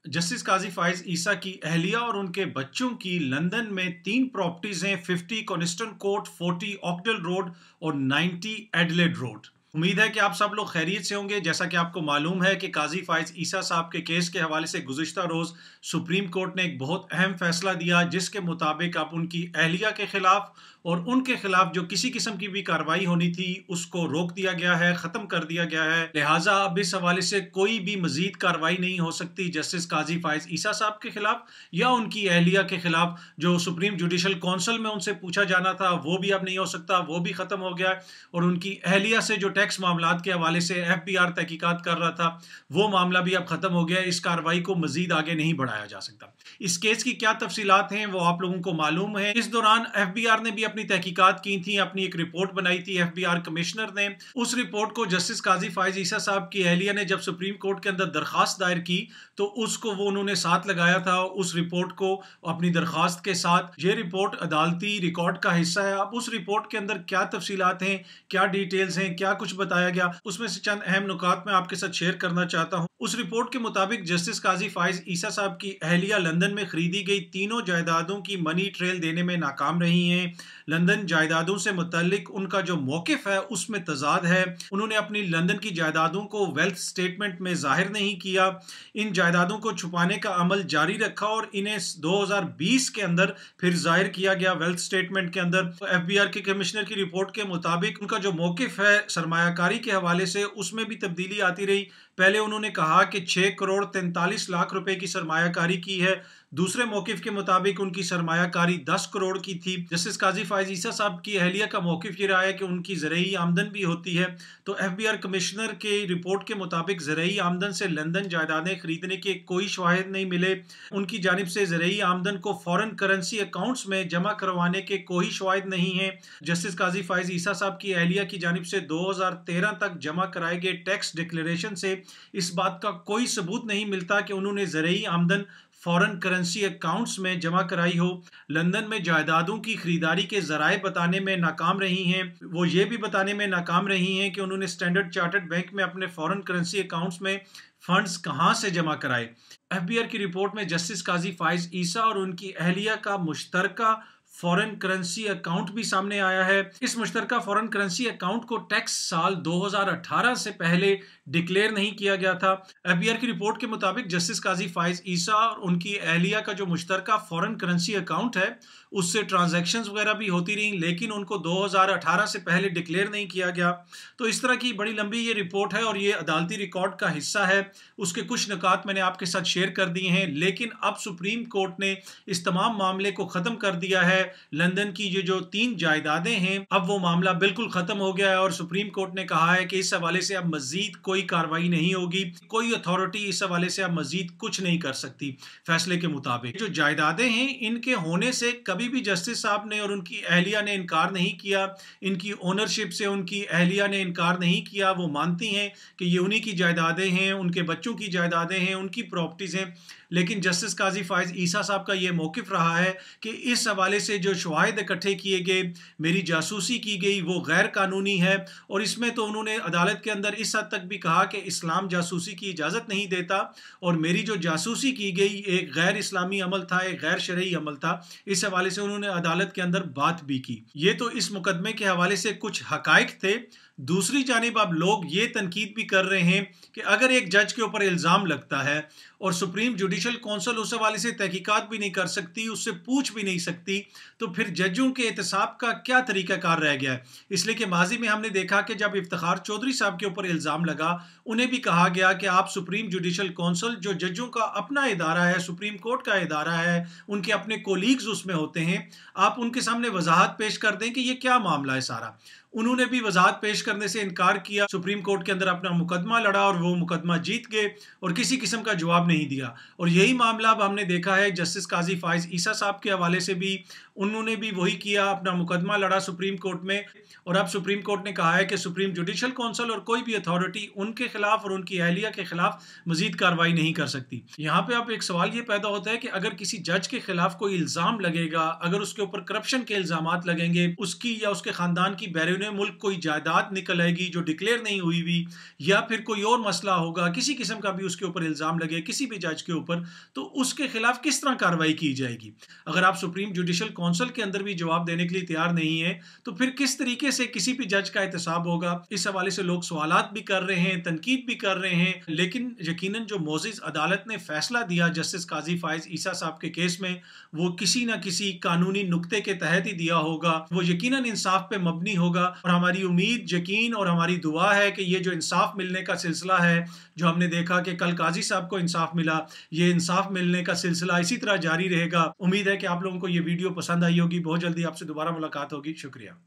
Justice काजी फाइज ईसा की अहलिया और उनके बच्चों की लंदन में 3 प्रॉपर्टीज हैं। 50 कॉनिस्टन कोर्ट, 40 ऑक्डेल रोड और 90 एडलेड रोड। उम्मीद है कि आप सब लोग खैरियत से होंगे। जैसा कि आपको मालूम है कि काजी फाइज ईसा साहब के केस के हवाले से गुज़िश्ता रोज़ सुप्रीम कोर्ट ने एक बहुत अहम फैसला दिया, जिसके मुताबिक अब उनकी अहलिया के खिलाफ और उनके खिलाफ जो किसी किस्म की भी कार्रवाई होनी थी उसको रोक दिया गया है, ख़त्म कर दिया गया है। लिहाजा अब इस हवाले से कोई भी मजीद कार्रवाई नहीं हो सकती जस्टिस काजी फाइज ईसा साहब के खिलाफ या उनकी अहलिया के खिलाफ। जो सुप्रीम जुडिशल काउंसिल में उनसे पूछा जाना था वो भी अब नहीं हो सकता, वो भी ख़त्म हो गया। और उनकी अहलिया से जो टैक्स मामलात के हवाले से FBI तहकीकात कर रहा था वो मामला भी अब ख़त्म हो गया। इस कार्रवाई को मजीद आगे नहीं बढ़ाया जा सकता। इस केस की क्या तफसीलात हैं वो आप लोगों को मालूम है। इस दौरान FBI ने भी अपनी तहकीकात की थी, अपनी एक रिपोर्ट बनाई थी FBI कमिश्नर ने। उस रिपोर्ट को जस्टिस काजी फाइज ईसा साहब की अहलिया ने जब सुप्रीम कोर्ट के अंदर दरखास्त दायर की तो उसको वो उन्होंने साथ लगाया था, उस रिपोर्ट को अपनी दरखास्त के साथ। ये रिपोर्ट अदालती रिकॉर्ड का हिस्सा है। अब उस रिपोर्ट के अंदर क्या तफसीलात हैं, क्या डिटेल्स हैं, क्या कुछ बताया गया, उसमें से चंद अहम नुकात मैं आपके साथ शेयर करना चाहता हूँ। उस रिपोर्ट के मुताबिक जस्टिस काजी फाइज ईसा साहब की अहलिया लंदन में खरीदी गई तीनों जायदादों की मनी ट्रेल देने में नाकाम रही हैं। लंदन जायदादों से मुतल्लिक उनका जो मौकिफ है उसमें तजाद है। उन्होंने अपनी लंदन की जायदादों को वेल्थ स्टेटमेंट में जाहिर नहीं किया। इन जायदादों को छुपाने का अमल जारी रखा और इन्हें 2020 के अंदर फिर जाहिर किया गया वेल्थ स्टेटमेंट के अंदर। FBI के कमिश्नर की रिपोर्ट के मुताबिक उनका जो मौकिफ है सरमायाकारी के हवाले से उसमें भी तब्दीली आती रही। पहले उन्होंने कहा कि 6 करोड़ 43 लाख रुपए की सरमायाकारी की है। दूसरे मौकिफ के मुताबिक उनकी सरमायाकारी 10 करोड़ की थी। जस्टिस काजी फाइज ईसा साहब की अहलिया का मौकिफ ये रहा है कि उनकी ज़रई आमदन भी होती है। तो FBI कमिश्नर के रिपोर्ट के मुताबिक ज़रई आमदन से लंदन जायदादें खरीदने के कोई शवाहिद नहीं मिले। उनकी जानिब से ज़रई आमदन को फॉरेन करेंसी अकाउंट्स में जमा करवाने के कोई शवाहिद नहीं है। जस्टिस काजी फाइज ईसा साहब की अहलिया की जानिब से 2013 तक जमा कराए गए टैक्स डिक्लेरेशन से इस बात का कोई सबूत नहीं मिलता कि उन्होंने ज़रई आमदन फॉरेन करेंसी अकाउंट्स में जमा कराई हो। लंदन में जायदादों की खरीदारी के जराए बताने में नाकाम रही हैं। वो ये भी बताने में नाकाम रही हैं कि उन्होंने स्टैंडर्ड चार्टर्ड बैंक में अपने फॉरेन करेंसी अकाउंट्स में फंड्स कहां से जमा कराए। FBI की रिपोर्ट में जस्टिस काजी फाइज ईसा और उनकी अहलिया का मुश्तरका फॉरेन करेंसी अकाउंट भी सामने आया है। इस मुश्तरका फॉरेन करेंसी अकाउंट को टैक्स साल 2018 से पहले डिक्लेयर नहीं किया गया था। FBI की रिपोर्ट के मुताबिक जस्टिस काजी फाइज ईसा और उनकी अहलिया का जो मुश्तरका फॉरेन करेंसी अकाउंट है उससे ट्रांजैक्शंस वगैरह भी होती रही, लेकिन उनको 2018 से पहले डिक्लेयर नहीं किया गया। तो इस तरह की बड़ी लंबी ये रिपोर्ट है और ये अदालती रिकॉर्ड का हिस्सा है। उसके कुछ नुकात मैंने आपके साथ शेयर कर दिए हैं, लेकिन अब सुप्रीम कोर्ट ने इस तमाम मामले को ख़त्म कर दिया है। लंदन की ये जो 3 जायदादें हैं अब वो मामला बिल्कुल ख़त्म हो गया है और सुप्रीम कोर्ट ने कहा है कि इस हवाले से अब मजीद कोई कार्रवाई नहीं होगी। कोई अथॉरिटी इस हवाले से अब मजीद कुछ नहीं कर सकती। फैसले के मुताबिक जो जायदादें हैं इनके होने से कभी भी जस्टिस साहब ने और उनकी अहलिया ने इनकार नहीं किया। इनकी ओनरशिप से उनकी अहलिया ने इनकार नहीं किया। वो मानती हैं कि ये उन्हीं की जायदादें हैं, उनके बच्चों की जायदादें हैं, उनकी प्रॉपर्टीज़ हैं। लेकिन जस्टिस काजी फाइज ईसा साहब का ये मौकिफ रहा है कि इस हवाले से जो शवाहिद इकट्ठे किए गए, मेरी जासूसी की गई, वो गैर कानूनी है। और इसमें तो उन्होंने अदालत के अंदर इस हद तक भी कहा कि इस्लाम जासूसी की इजाज़त नहीं देता और मेरी जो जासूसी की गई एक गैर इस्लामी अमल था, एक गैर शरई अमल था। इस हवाले से उन्होंने अदालत के अंदर बात भी की। ये तो इस मुकदमे के हवाले से कुछ हकाइक थे। दूसरी जानिब अब लोग ये तनकीद भी कर रहे हैं कि अगर एक जज के ऊपर इल्ज़ाम लगता है और सुप्रीम जुडिशल काउंसिल उस हवाले से तहकीकात भी नहीं कर सकती, उससे पूछ भी नहीं सकती, तो फिर जजों के एहतसाब का क्या तरीक़ाकार रह गया है। इसलिए कि माजी में हमने देखा कि जब इफ्तिखार चौधरी साहब के ऊपर इल्ज़ाम लगा उन्हें भी कहा गया कि आप सुप्रीम जुडिशल काउंसिल जो जजों का अपना इदारा है, सुप्रीम कोर्ट का इदारा है, उनके अपने कोलीग्स उसमें होते हैं, आप उनके सामने वजाहत पेश कर दें कि ये क्या मामला है सारा। उन्होंने भी वजाहत पेश करने से इनकार किया। सुप्रीम कोर्ट के अंदर अपना मुकदमा लड़ा और वो मुकदमा जीत गए और किसी किस्म का जवाब नहीं दिया। और यही मामला अब हमने देखा है जस्टिस काजी फाइज ईसा साहब के हवाले से भी। उन्होंने भी वही किया, अपना मुकदमा लड़ा सुप्रीम कोर्ट में और अब सुप्रीम कोर्ट ने कहा है कि सुप्रीम जुडिशल काउंसिल और कोई भी अथॉरिटी उनके खिलाफ और उनकी अहलिया के खिलाफ मजीद कार्रवाई नहीं कर सकती। यहाँ पे अब एक सवाल ये पैदा होता है कि अगर किसी जज के खिलाफ कोई इल्ज़ाम लगेगा, अगर उसके ऊपर करप्शन के इल्ज़ामात लगेंगे, उसकी या उसके ख़ानदान की बैरून अंदरूने मुल्क कोई जायदाद निकल आएगी जो डिक्लेयर नहीं हुई हुई, या फिर कोई और मसला होगा, किसी किस्म का भी उसके ऊपर इल्ज़ाम लगे किसी भी जज के ऊपर, तो उसके खिलाफ किस तरह कार्रवाई की जाएगी। अगर आप सुप्रीम जुडिशल काउंसिल के अंदर भी जवाब देने के लिए तैयार नहीं है, तो फिर किस तरीके से किसी भी जज का एहतसाब होगा। इस हवाले से लोग सवालात भी कर रहे हैं, तनकीद भी कर रहे हैं, लेकिन यकीनन जो मोअज़्ज़िज़ अदालत ने फैसला दिया जस्टिस काजी फाइज ईसा साहब के केस में, वो किसी ना किसी कानूनी नुक्ते के तहत ही दिया होगा, वो यकीनन इंसाफ पे मबनी होगा। और हमारी उम्मीद, यकीन और हमारी दुआ है कि ये जो इंसाफ मिलने का सिलसिला है, जो हमने देखा कि कल काजी साहब को इंसाफ मिला, ये इंसाफ मिलने का सिलसिला इसी तरह जारी रहेगा। उम्मीद है कि आप लोगों को ये वीडियो पसंद आई होगी। बहुत जल्दी आपसे दोबारा मुलाकात होगी। शुक्रिया।